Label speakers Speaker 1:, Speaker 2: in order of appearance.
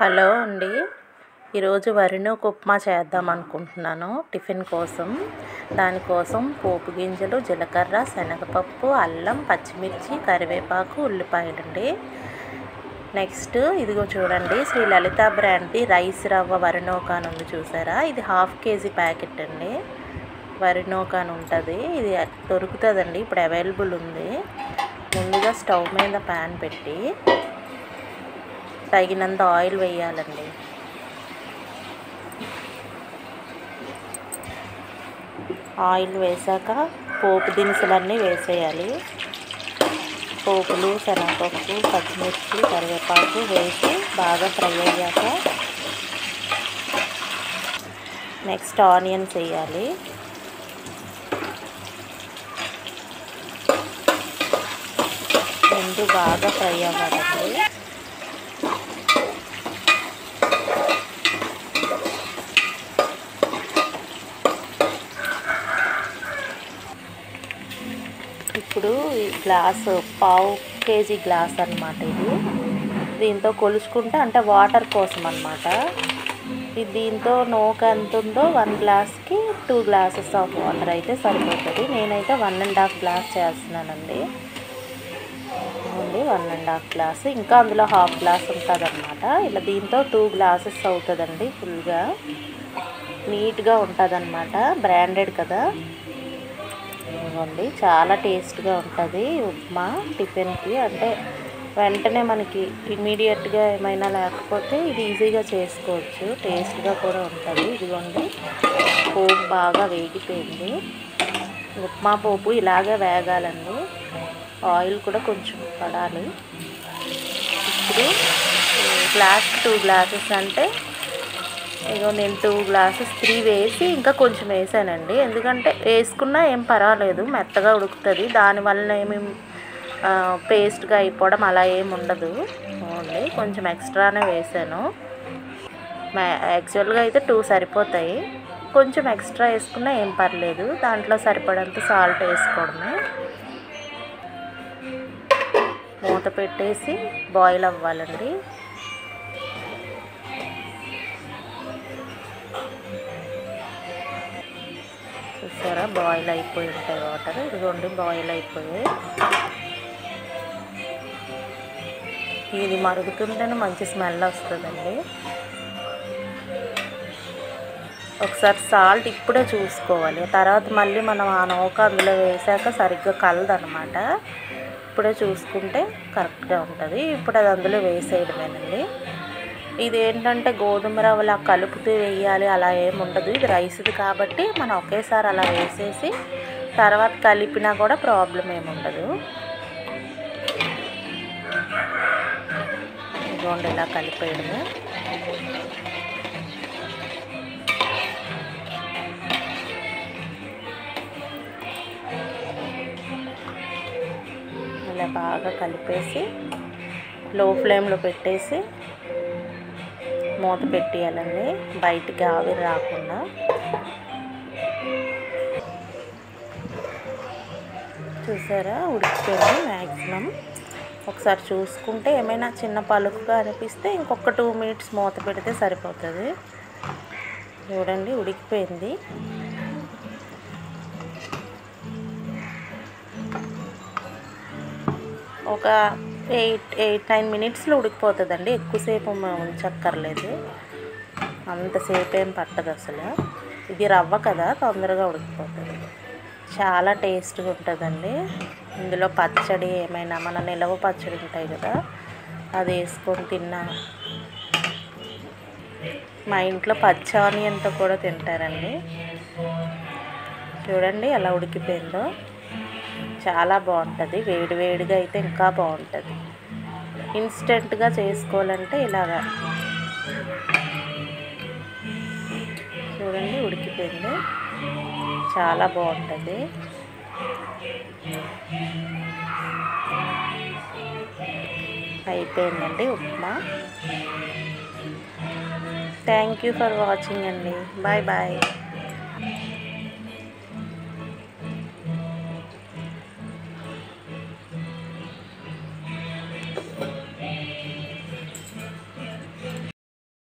Speaker 1: Hello అండి. ఈరోజు వరినూక ఉప్మా చేద్దాం అనుకుంటున్నాను టిఫిన్ కోసం. దానికోసం పోపు గింజలు, జీలకర్ర, శనగపప్పు, అల్లం, పచ్చిమిర్చి, కరివేపాకు, ఉల్లిపాయలండి. నెక్స్ట్ ఇదిగో చూడండి, శ్రీ లలిత బ్రాండ్ది రైస్ రవ్వ వరినూక అని ఉంది చూసారా, ఇది 1/2 kg ప్యాకెట్ అండి. వరినూక అని ఉంటుంది, ఇది దొరుకుతుందండి, ఇప్పుడు అవైలబుల్ ఉంది. ముందుగా స్టవ్ మీద ప్యాన్ పెట్టి తగినంత ఆయిల్ వేయాలండి. ఆయిల్ వేసాక పోపు దినుసులన్నీ వేసేయాలి. పోపులు, శనగపప్పు, పచ్చిమిర్చి, కరివేపాకు వేసి బాగా ఫ్రై అయ్యాక నెక్స్ట్ ఆనియన్స్ వేయాలి. రెండు బాగా ఫ్రై అవ్వాలండి. ఇప్పుడు ఈ గ్లాసు 1/2 kg గ్లాస్ అన్నమాట ఇది. దీంతో కొలుచుకుంటే అంటే వాటర్ కోసం అన్నమాట. ఇది దీంతో నూక ఎంత ఉందో 1 గ్లాస్కి 2 గ్లాసెస్ ఆఫ్ వాటర్ అయితే సరిపోతుంది. నేనైతే 1.5 గ్లాస్ చేస్తున్నానండి. 1.5 గ్లాస్, ఇంకా అందులో 1/2 గ్లాస్ ఉంటుంది అన్నమాట. ఇలా దీంతో 2 గ్లాసెస్ అవుతుందండి. ఫుల్గా నీట్గా ఉంటుంది అన్నమాట, బ్రాండెడ్ కదా. ఇవ్వండి, చాలా టేస్ట్గా ఉంటుంది ఉప్మా టిఫిన్కి. అంటే వెంటనే మనకి ఇమీడియట్గా ఏమైనా లేకపోతే ఇది ఈజీగా చేసుకోవచ్చు, టేస్ట్గా కూడా ఉంటుంది. ఇదిగోండి, పోపు బాగా వేగిపోయింది. ఉప్మా పోపు ఇలాగే వేగాలండి, ఆయిల్ కూడా కొంచెం పడాలి. ఇప్పుడు గ్లాస్కి 2 గ్లాసెస్ అంటే ఇగో నేను 2 గ్లాసెస్ 3 వేసి ఇంకా కొంచెం వేసానండి. ఎందుకంటే వేసుకున్నా ఏం పర్వాలేదు, మెత్తగా ఉడుకుతుంది. దానివల్ల ఏమి పేస్ట్గా అయిపోవడం అలా ఏమి ఉండదు. ఓన్లీ కొంచెం ఎక్స్ట్రానే వేసాను. యాక్చువల్గా అయితే 2 సరిపోతాయి, కొంచెం ఎక్స్ట్రా వేసుకున్నా ఏం పర్లేదు. దాంట్లో సరిపడంత సాల్ట్ వేసుకోవడమే. మూత పెట్టేసి బాయిల్ అవ్వాలండి. చూసారా, బాయిల్ అయిపోయి ఉంటాయి వాటర్. ఇదిగోండి, బాయిల్ అయిపోయాయి. ఇది మరుగుతుంటేనే మంచి స్మెల్ వస్తుందండి. ఒకసారి సాల్ట్ ఇప్పుడే చూసుకోవాలి, తర్వాత మళ్ళీ మనం ఆ నూక అందులో వేసాక సరిగ్గా కలదనమాట. ఇప్పుడే చూసుకుంటే కరెక్ట్గా ఉంటుంది. ఇప్పుడు అది అందులో వేసేయడమేనండి. ఇది ఏంటంటే గోధుమ రవ్వలా కలుపుతూ వేయాలి అలా ఏమి ఉండదు. ఇది రైస్ది కాబట్టి మనం ఒకేసారి అలా వేసేసి తర్వాత కలిపినా కూడా ప్రాబ్లం ఏమి ఉండదు. ఇదిగోండి, ఇలా కలిపేయడమే. ఇలా బాగా కలిపేసి లో ఫ్లేమ్లో పెట్టేసి మూత పెట్టేయాలండి, బయటికి ఆవిరి రాకుండా. చూసారా, ఉడికిపోయింది మ్యాక్సిమం. ఒకసారి చూసుకుంటే ఏమైనా చిన్న పలుకుగా అనిపిస్తే ఇంకొక 2 మినిట్స్ మూత పెడితే సరిపోతుంది. చూడండి, ఉడికిపోయింది. ఒక 8-9 మినిట్స్లో ఉడికిపోతుందండి. ఎక్కువసేపు ఉంచక్కర్లేదు, అంతసేపు ఏం పట్టదు అసలు. ఇది రవ్వ కదా, తొందరగా ఉడికిపోతుంది. చాలా టేస్ట్గా ఉంటుందండి. ఇందులో పచ్చడి ఏమైనా మన నిలవ పచ్చడి ఉంటాయి కదా, అది వేసుకొని తిన్నా. మా ఇంట్లో పచ్చి ఆనియన్తో కూడా తింటారండి. చూడండి ఎలా ఉడికిపోయిందో, చాలా బాగుంటుంది. వేడివేడిగా అయితే ఇంకా బాగుంటుంది. ఇన్స్టెంట్గా చేసుకోవాలంటే ఇలాగా చూడండి, ఉడికిపోయింది, చాలా బాగుంటుంది. అయిపోయిందండి upma. Thank you for watching అండి. Bye bye.